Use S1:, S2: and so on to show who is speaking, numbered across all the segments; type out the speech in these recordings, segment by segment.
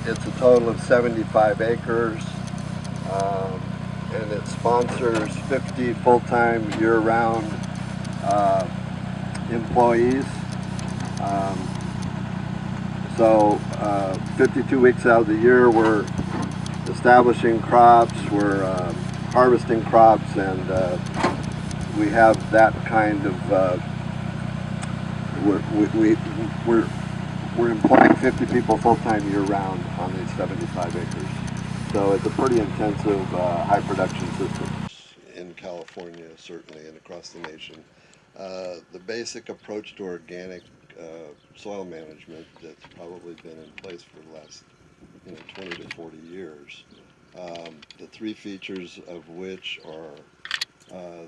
S1: It's a total of 75 acres, and it sponsors 50 full-time year-round employees. Um, so 52 weeks out of the year we're establishing crops, we're harvesting crops, and we have that kind of, we're employing 50 people full-time year-round on these 75 acres. So it's a pretty intensive high production system. In California, certainly, and across the nation. The basic approach to organic soil management that's probably been in place for the last 20 to 40 years. The three features of which are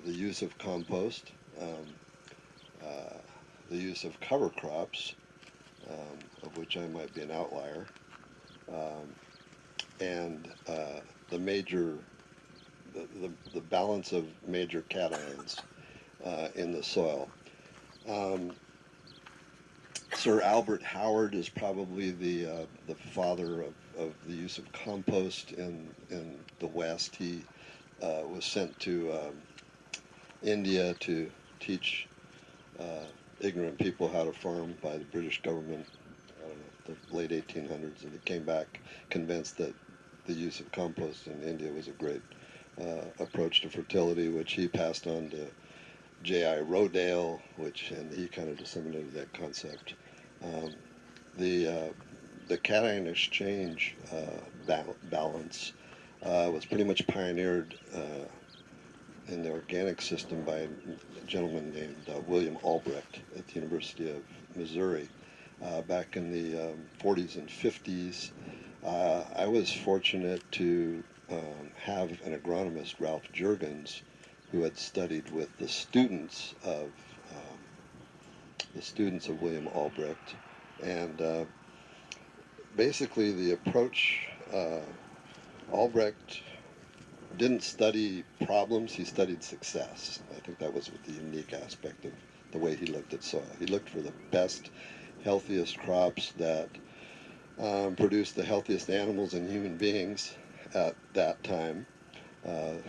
S1: the use of compost, the use of cover crops, of which I might be an outlier, and the balance of major cations in the soil. Sir Albert Howard is probably the father of the use of compost in the West. He was sent to India to teach ignorant people how to farm by the British government, I don't know, the late 1800s, and he came back convinced that the use of compost in India was a great approach to fertility, which he passed on to J.I. Rodale, and he kind of disseminated that concept. The cation exchange balance was pretty much pioneered in the organic system by a gentleman named William Albrecht at the University of Missouri back in the 40s and 50s. I was fortunate to have an agronomist, Ralph Juergens, who had studied with the students of William Albrecht, and basically the approach, Albrecht didn't study problems, he studied success. I think that was the unique aspect of the way he looked at soil. He looked for the best, healthiest crops that produced the healthiest animals and human beings at that time,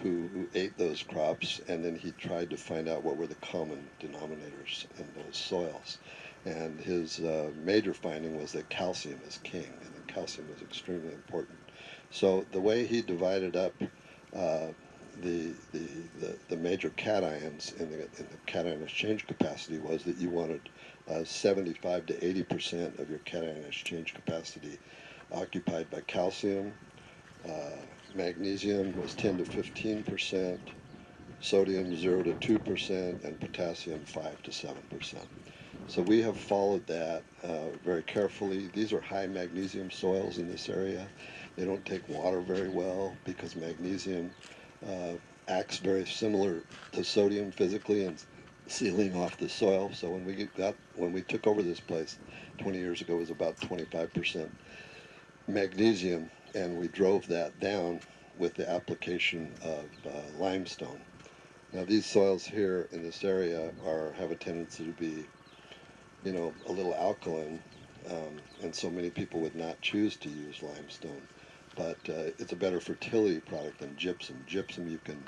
S1: who ate those crops, and then he tried to find out what were the common denominators in those soils. And his major finding was that calcium is king, and that calcium was extremely important. So the way he divided up the major cations in the cation exchange capacity was that you wanted 75 to 80% of your cation exchange capacity occupied by calcium. Magnesium was 10 to 15%, sodium 0 to 2%, and potassium 5 to 7%. So we have followed that very carefully. These are high magnesium soils in this area. They don't take water very well because magnesium acts very similar to sodium physically and sealing off the soil. So when we took over this place 20 years ago, it was about 25% magnesium, and we drove that down with the application of limestone. Now these soils here in this area have a tendency to be, a little alkaline, and so many people would not choose to use limestone. But it's a better fertility product than gypsum. Gypsum you can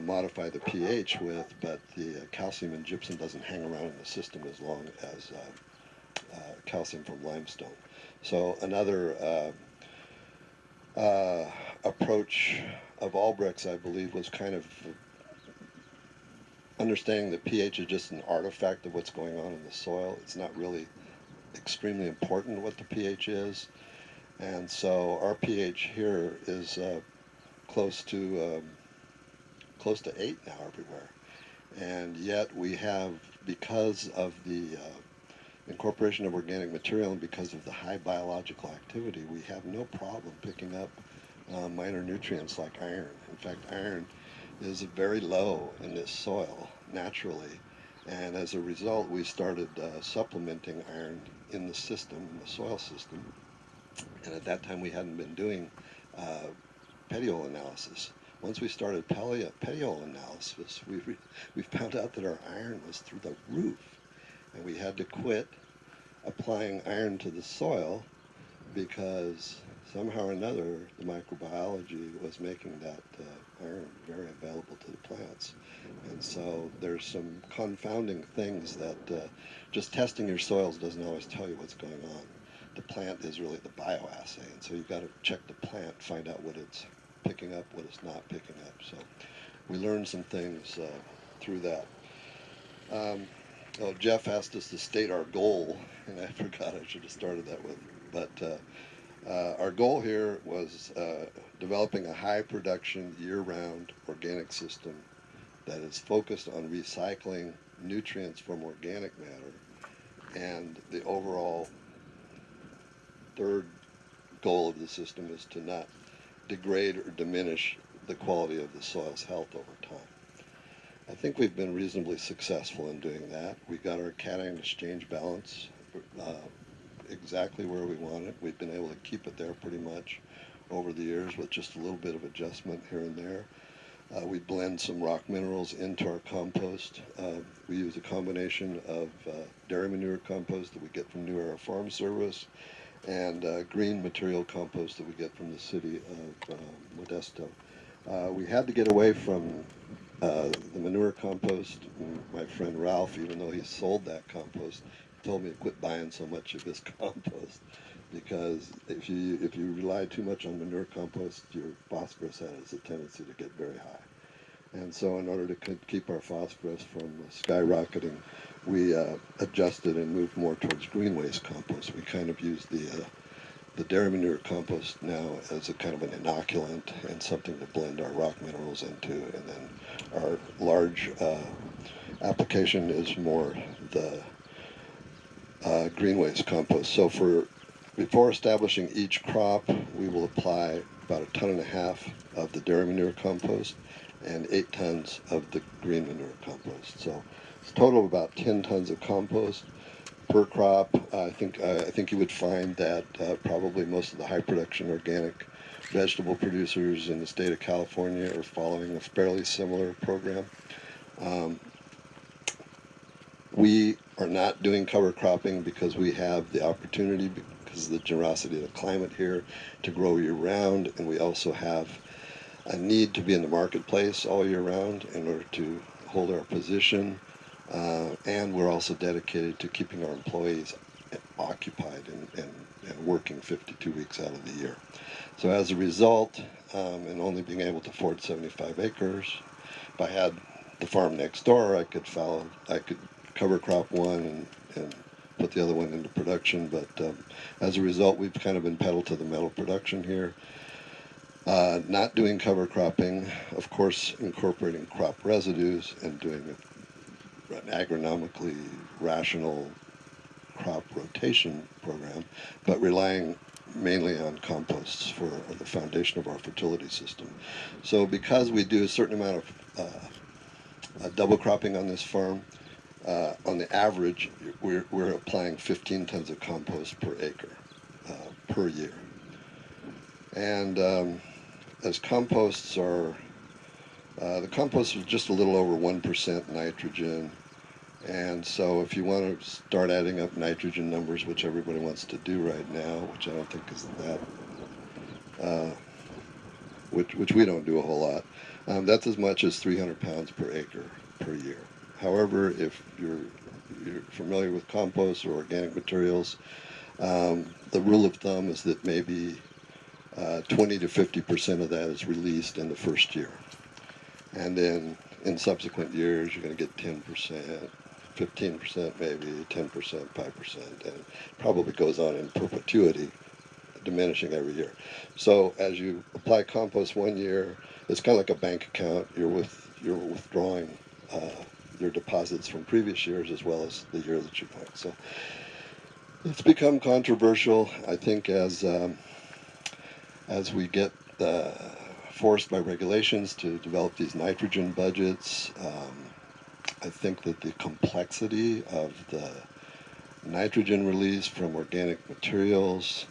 S1: modify the pH with, but the calcium in gypsum doesn't hang around in the system as long as calcium from limestone. So another approach of Albrecht's, I believe, was kind of understanding that pH is just an artifact of what's going on in the soil. It's not really extremely important what the pH is. And so our pH here is close to 8 now everywhere. And yet we have, because of the incorporation of organic material and because of the high biological activity, we have no problem picking up minor nutrients like iron. In fact, iron is very low in this soil naturally, and as a result we started supplementing iron in the system, in the soil system, and at that time we hadn't been doing petiole analysis. Once we started petiole analysis, we found out that our iron was through the roof, and we had to quit applying iron to the soil because somehow or another the microbiology was making that iron very available to the plants. And so there's some confounding things that just testing your soils doesn't always tell you what's going on. The plant is really the bioassay, and so you've got to check the plant, find out what it's picking up, what it's not picking up. So we learned some things through that. Oh, Jeff asked us to state our goal, and I forgot I should have started that with. But our goal here was developing a high production year-round organic system that is focused on recycling nutrients from organic matter, and the overall third goal of the system is to not degrade or diminish the quality of the soil's health over time. I think we've been reasonably successful in doing that. We got our cation exchange balance exactly where we want it. We've been able to keep it there pretty much over the years with just a little bit of adjustment here and there. We blend some rock minerals into our compost. We use a combination of dairy manure compost that we get from New Era Farm Service and green material compost that we get from the city of Modesto. We had to get away from the manure compost. My friend Ralph, even though he sold that compost, told me to quit buying so much of his compost, because if you rely too much on manure compost, your phosphorus has a tendency to get very high. And so in order to keep our phosphorus from skyrocketing, we adjusted and moved more towards green waste compost. We kind of use the dairy manure compost now as a kind of an inoculant and something to blend our rock minerals into. And then our large application is more the green waste compost. So before establishing each crop, we will apply about 1.5 tons of the dairy manure compost and 8 tons of the green manure compost. So it's a total of about 10 tons of compost per crop. I think you would find that probably most of the high production organic vegetable producers in the state of California are following a fairly similar program. We are not doing cover cropping because we have the opportunity, because of the generosity of the climate here, to grow year round, and we also have a need to be in the marketplace all year round in order to hold our position, and we're also dedicated to keeping our employees occupied and working 52 weeks out of the year. So as a result, and only being able to afford 75 acres, if I had the farm next door, I could cover crop one and put the other one into production, but as a result, we've kind of been pedal to the metal production here. Not doing cover cropping, of course incorporating crop residues and doing an agronomically rational crop rotation program, but relying mainly on composts for the foundation of our fertility system. So because we do a certain amount of double cropping on this farm, on the average, we're applying 15 tons of compost per acre per year. And as composts are, the compost is just a little over 1% nitrogen. And so if you want to start adding up nitrogen numbers, which everybody wants to do right now, which I don't think is that, which we don't do a whole lot, that's as much as 300 pounds per acre per year. However, if you're familiar with compost or organic materials, the rule of thumb is that maybe 20 to 50% of that is released in the first year. And then in subsequent years, you're going to get 10%, 15% maybe, 10%, 5%, and it probably goes on in perpetuity, diminishing every year. So as you apply compost one year, it's kind of like a bank account. You're withdrawing your deposits from previous years as well as the year that you plant. So it's become controversial, I think, as we get forced by regulations to develop these nitrogen budgets. I think that the complexity of the nitrogen release from organic materials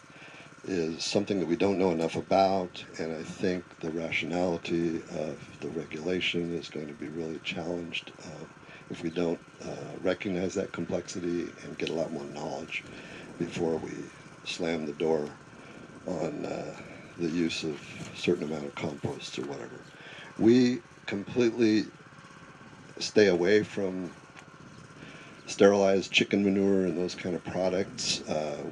S1: is something that we don't know enough about, and I think the rationality of the regulation is going to be really challenged if we don't recognize that complexity and get a lot more knowledge before we slam the door the use of a certain amount of compost or whatever. We completely stay away from sterilized chicken manure and those kind of products.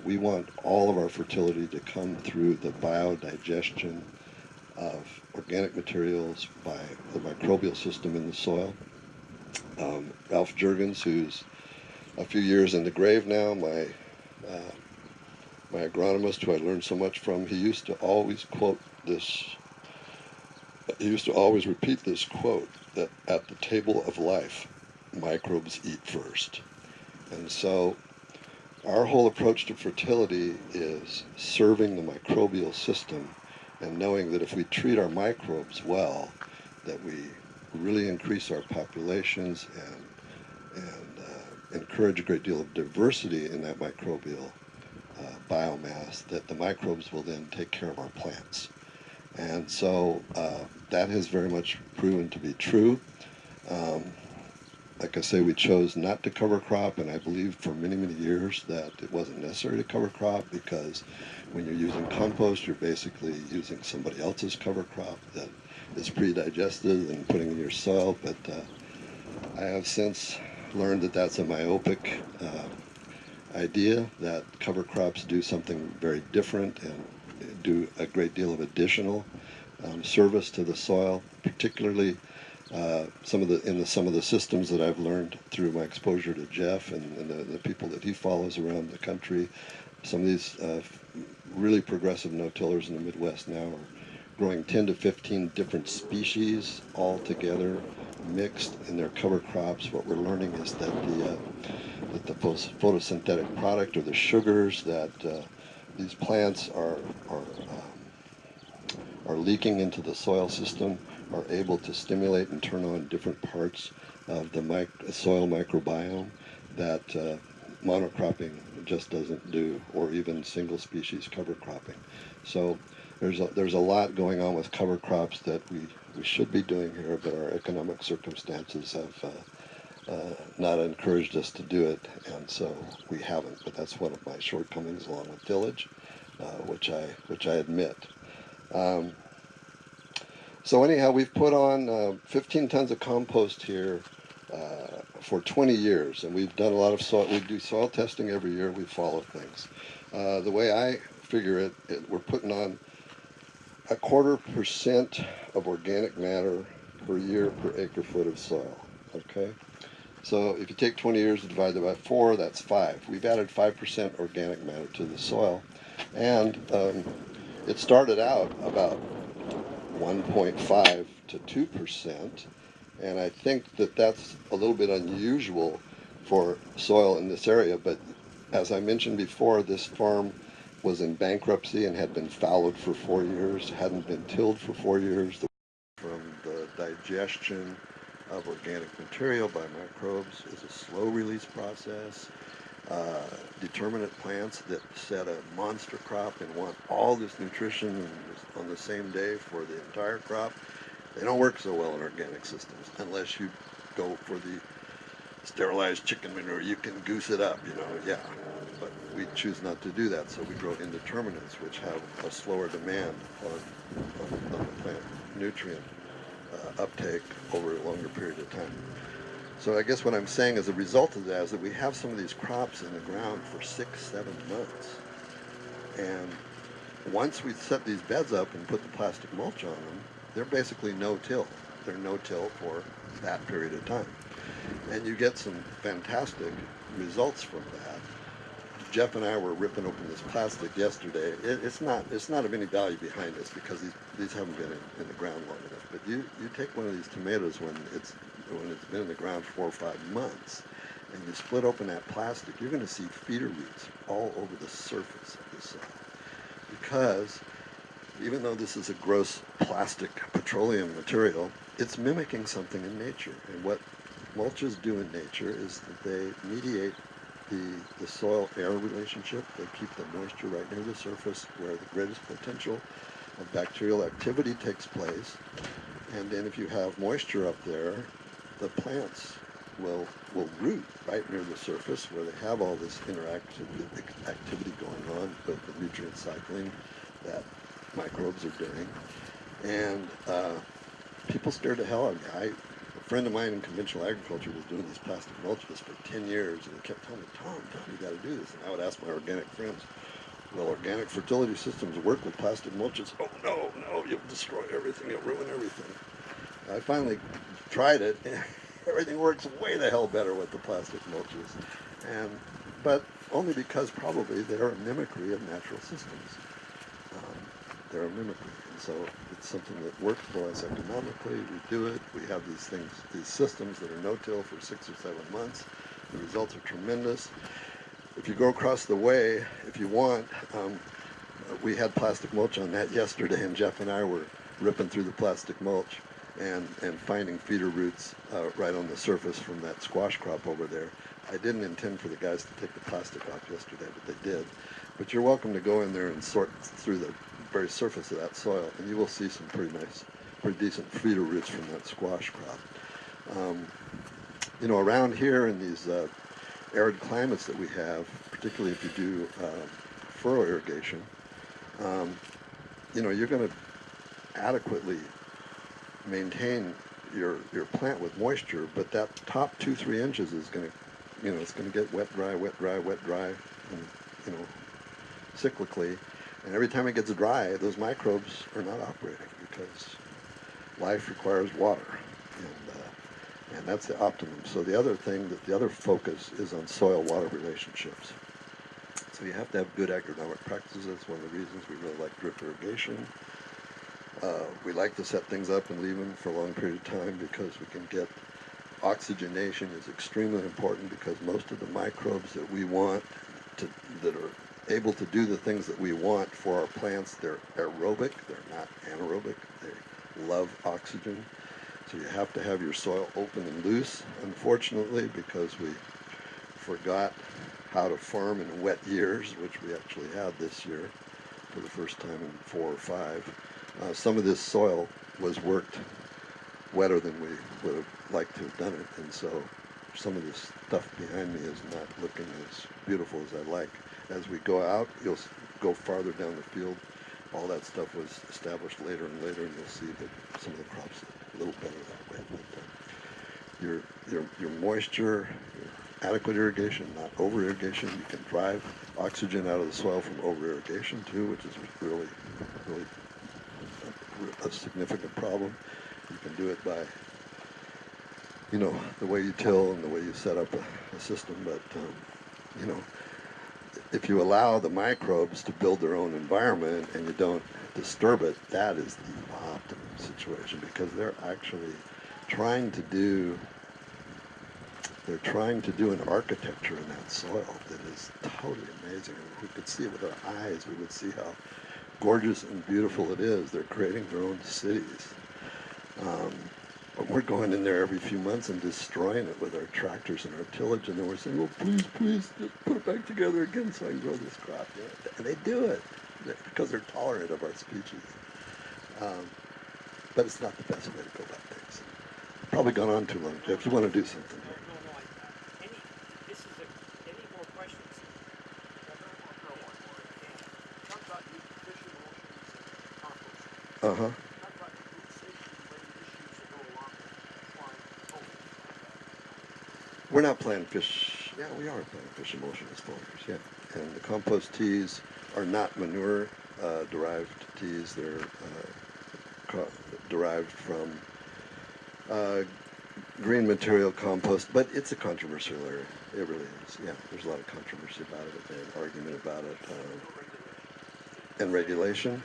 S1: We want all of our fertility to come through the biodigestion of organic materials by the microbial system in the soil. Ralph Juergens, who's a few years in the grave now, my agronomist who I learned so much from, he used to always repeat this quote, that at the table of life, microbes eat first. And so our whole approach to fertility is serving the microbial system and knowing that if we treat our microbes well, that we really increase our populations and encourage a great deal of diversity in that microbial biomass, that the microbes will then take care of our plants. And so that has very much proven to be true. Like I say, we chose not to cover crop, and I believe for many, many years that it wasn't necessary to cover crop, because when you're using compost, you're basically using somebody else's cover crop that is pre-digested and putting in your soil. But I have since learned that that's a myopic idea, that cover crops do something very different and do a great deal of additional service to the soil, particularly some of the systems that I've learned through my exposure to Jeff and the people that he follows around the country. Some of these really progressive no-tillers in the Midwest now are growing 10 to 15 different species all together, mixed in their cover crops. What we're learning is that the photosynthetic product, or the sugars that these plants are leaking into the soil system, are able to stimulate and turn on different parts of the soil microbiome that monocropping just doesn't do, or even single species cover cropping. So there's a lot going on with cover crops that we should be doing here, but our economic circumstances have not encouraged us to do it, and so we haven't. But that's one of my shortcomings, along with tillage, which I admit. So anyhow, we've put on 15 tons of compost here for 20 years, and we've done a lot of soil. We do soil testing every year. We follow things. The way I figure it, we're putting on 0.25% of organic matter per year per acre foot of soil. Okay, so if you take 20 years and divide that by 4, that's 5. We've added 5% organic matter to the soil, and it started out about 1.5 to 2%, and I think that that's a little bit unusual for soil in this area. But as I mentioned before, this farm was in bankruptcy and had been fallowed for 4 years, hadn't been tilled for 4 years. From the digestion of organic material by microbes is a slow release process. Determinate plants that set a monster crop and want all this nutrition on the same day for the entire crop, they don't work so well in organic systems unless you go for the sterilized chicken manure. You can goose it up, yeah. But we choose not to do that, so we grow indeterminates, which have a slower demand on the plant nutrient uptake over a longer period of time. So I guess what I'm saying as a result of that is that we have some of these crops in the ground for 6-7 months. And once we set these beds up and put the plastic mulch on them, they're basically no-till. They're no-till for that period of time. And you get some fantastic results from that. Jeff and I were ripping open this plastic yesterday. It's not of any value behind us, because these haven't been in the ground long enough. But you take one of these tomatoes when it's been in the ground 4 or 5 months, and you split open that plastic, you're going to see feeder roots all over the surface of the soil. Because even though this is a gross plastic petroleum material, it's mimicking something in nature. And what mulches do in nature is that they mediate the soil-air relationship. They keep the moisture right near the surface, where the greatest potential of bacterial activity takes place. And then if you have moisture up there, the plants will root right near the surface, where they have all this interactive activity going on with the nutrient cycling, that microbes are doing. And people scared the hell out of me. A friend of mine in conventional agriculture was doing these plastic mulches for 10 years, and he kept telling me, Tom, you got to do this. And I would ask my organic friends, well, organic fertility systems work with plastic mulches. Oh, no, you'll destroy everything. You'll ruin everything. I finally tried it, and everything works way the hell better with the plastic mulches. But only because probably they're a mimicry of natural systems. They're a mimicry. And so it's something that works for us economically. We do it. We have these things, these systems that are no-till for 6 or 7 months. The results are tremendous. If you go across the way, if you want, we had plastic mulch on that yesterday, and Jeff and I were ripping through the plastic mulch and finding feeder roots right on the surface from that squash crop over there. I didn't intend for the guys to take the plastic off yesterday, but they did. But you're welcome to go in there and sort through the very surface of that soil, and you will see some pretty nice, pretty decent feeder roots from that squash crop. Around here in these arid climates that we have, particularly if you do furrow irrigation, you're going to adequately maintain your plant with moisture, but that top 2-3 inches is going to, it's going to get wet, dry, and, cyclically. And every time it gets dry, those microbes are not operating because life requires water. And that's the optimum. So the other focus is on soil-water relationships. So you have to have good agronomic practices. That's one of the reasons we really like drip irrigation. We like to set things up and leave them for a long period of time because we can get oxygenation is extremely important because most of the microbes that we want that are able to do the things that we want for our plants, they're aerobic, they're not anaerobic. They love oxygen. So you have to have your soil open and loose, unfortunately, because we forgot how to farm in wet years, which we actually had this year for the first time in 4 or 5. Some of this soil was worked wetter than we would have liked to have done it, and so some of this stuff behind me is not looking as beautiful as I like. As we go out, you'll go farther down the field. All that stuff was established later and later, and you'll see that some of the crops are a little better that way. But your moisture, your adequate irrigation, not over irrigation. You can drive oxygen out of the soil from over irrigation too, which is really a significant problem. You can do it by the way you till and the way you set up a system, but if you allow the microbes to build their own environment and you don't disturb it, that is the optimum situation because they're actually trying to do an architecture in that soil that is totally amazing. And if we could see it with our eyes, we would see how gorgeous and beautiful it is. They're creating their own cities. But we're going in there every few months and destroying it with our tractors and our tillage, and then we're saying, well, please, just put it back together again so I can grow this crop. And they do it because they're tolerant of our species. But it's not the best way to go about things. Probably gone on too long, Jeff. You want to do something?
S2: Any more questions?
S1: Uh-huh. We're not planting fish. Yeah, we are planting fish emulsion as foliars, yeah. And the compost teas are not manure-derived teas. They're derived from green material compost, but it's a controversial area. It really is. Yeah, there's a lot of controversy about it and argument about it. And regulation.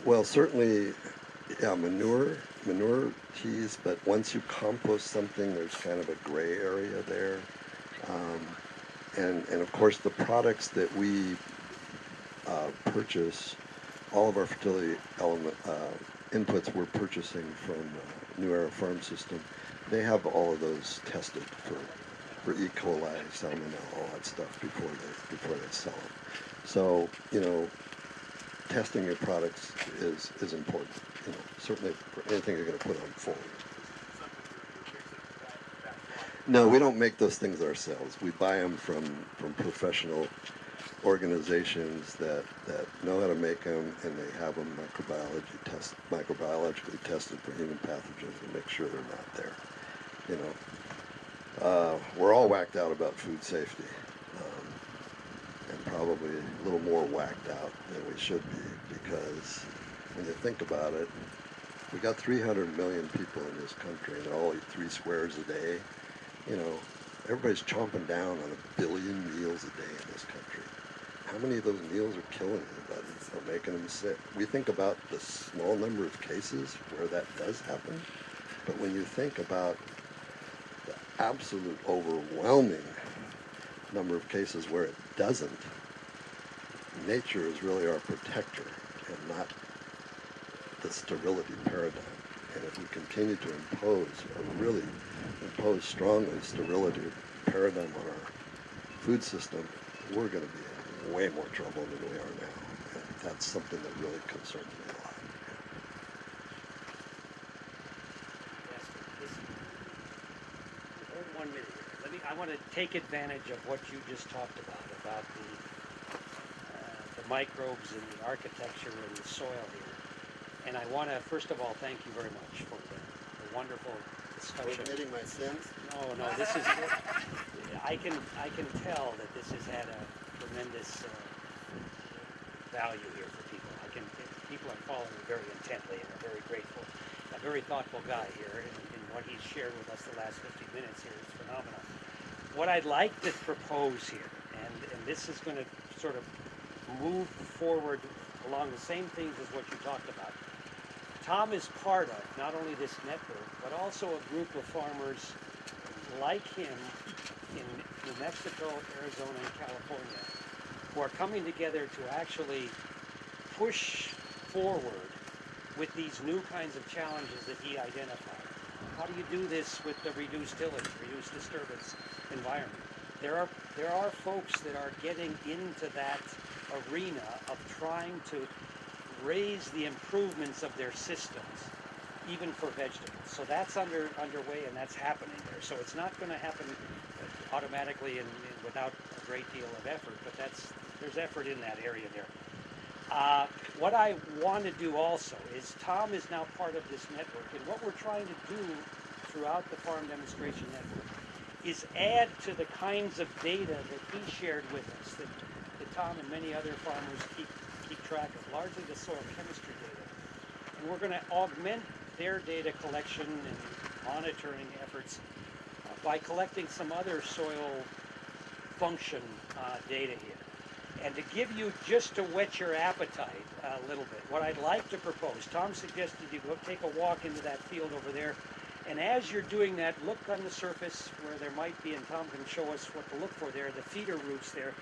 S1: Well, certainly, yeah, manure teas, but once you compost something, there's kind of a gray area there. And of course, the products that we purchase, all of our fertility element inputs we're purchasing from New Era Farm System, they have all of those tested for E. coli, salmonella, all that stuff before they sell them. So, testing your products is important. Certainly for anything you're going to put on forward. No, we don't make those things ourselves. We buy them from professional organizations that know how to make them, and they have them microbiologically tested for human pathogens and make sure they're not there. You know, we're all whacked out about food safety, and probably a little more whacked out than we should be, because when you think about it, we got 300 million people in this country, and they all eat 3 squares a day. You know, everybody's chomping down on 1 billion meals a day in this country. How many of those meals are killing anybody or making them sick? We think about the small number of cases where that does happen, but when you think about the absolute overwhelming number of cases where it doesn't, nature is really our protector and not the sterility paradigm. And if we continue to impose, or really impose strongly sterility paradigm on our food system, we're going to be in way more trouble than we are now. And that's something that really concerns me a lot.
S2: Yes, hold 1 minute here. I want to take advantage of what you just talked about the microbes and the architecture and the soil here. And I want to, first of all, thank you very much for the wonderful discussion.
S1: Admitting my sins?
S2: No, this is, I can tell that this has had a tremendous value here for people. People are following very intently and are very grateful. A very thoughtful guy here, and what he's shared with us the last 50 minutes here is phenomenal. What I'd like to propose here, and this is going to sort of move forward along the same things as what you talked about. Tom is part of not only this network, but also a group of farmers like him in New Mexico, Arizona, and California, who are coming together to actually push forward with these new kinds of challenges that he identified. How do you do this with the reduced tillage, reduced disturbance environment? There are folks that are getting into that arena of trying to raise the improvements of their systems, even for vegetables. So that's underway, and that's happening there. So it's not going to happen automatically and without a great deal of effort, but there's effort in that area there. What I want to do also is Tom is now part of this network, and what we're trying to do throughout the Farm Demonstration Network is add to the kinds of data that he shared with us, that Tom and many other farmers keep track of, largely the soil chemistry data. And we're going to augment their data collection and monitoring efforts by collecting some other soil function data here. And to give you, just to whet your appetite a little bit, what I'd like to propose, Tom suggested you go take a walk into that field over there, and as you're doing that, look on the surface where there might be, and Tom can show us what to look for there, the feeder roots there.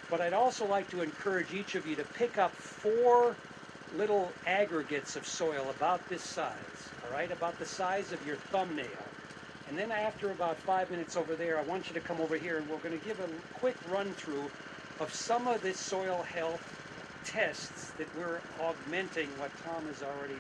S2: But I'd also like to encourage each of you to pick up 4 little aggregates of soil about this size, all right, about the size of your thumbnail. And then after about 5 minutes over there, I want you to come over here, and we're going to give a quick run through of some of this soil health tests that we're augmenting what Tom has already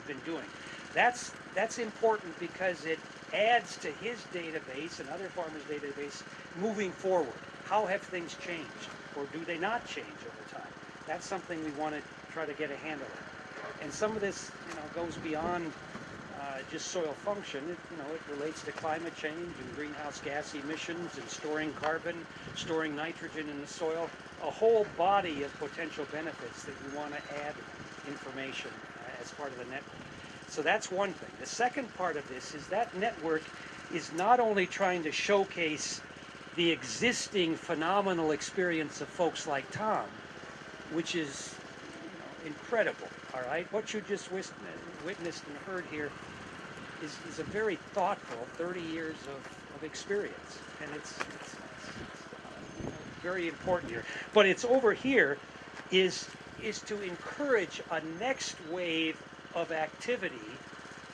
S2: been doing. That's important because it adds to his database and other farmers' database moving forward. How have things changed, or do they not change over time? That's something we want to try to get a handle on. And some of this, goes beyond just soil function. It relates to climate change and greenhouse gas emissions and storing carbon, storing nitrogen in the soil, a whole body of potential benefits that we want to add information as part of the network. So that's one thing. The second part of this is that network is not only trying to showcase the existing phenomenal experience of folks like Tom, which is incredible, all right? What you just witnessed and heard here is a very thoughtful 30 years of experience, and it's very important here. But it's over here is to encourage a next wave of activity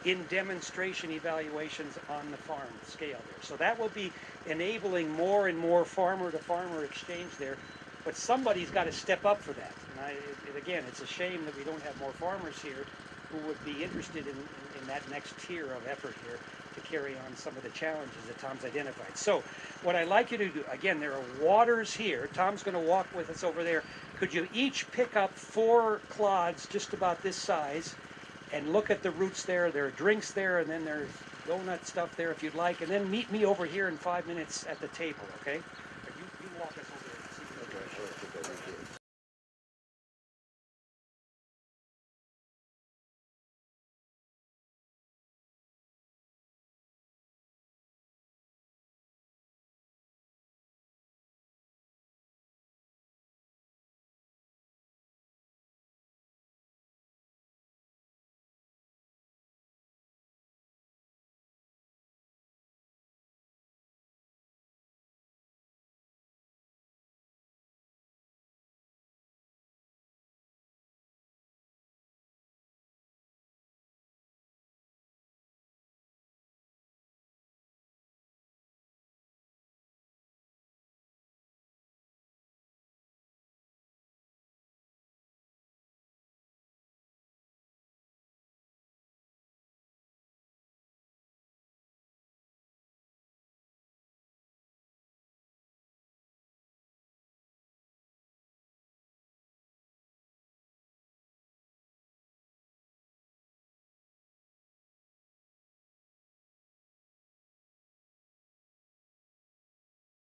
S2: in demonstration evaluations on the farm scale there. So that will be enabling more and more farmer-to-farmer exchange there, but somebody's got to step up for that. And again, it's a shame that we don't have more farmers here who would be interested in that next tier of effort here to carry on some of the challenges that Tom's identified. So what I'd like you to do, again, there are waters here. Tom's going to walk with us over there. Could you each pick up 4 clods just about this size and look at the roots there? There are drinks there, and then there's donut stuff there if you'd like, and then meet me over here in 5 minutes at the table, okay? You walk us over.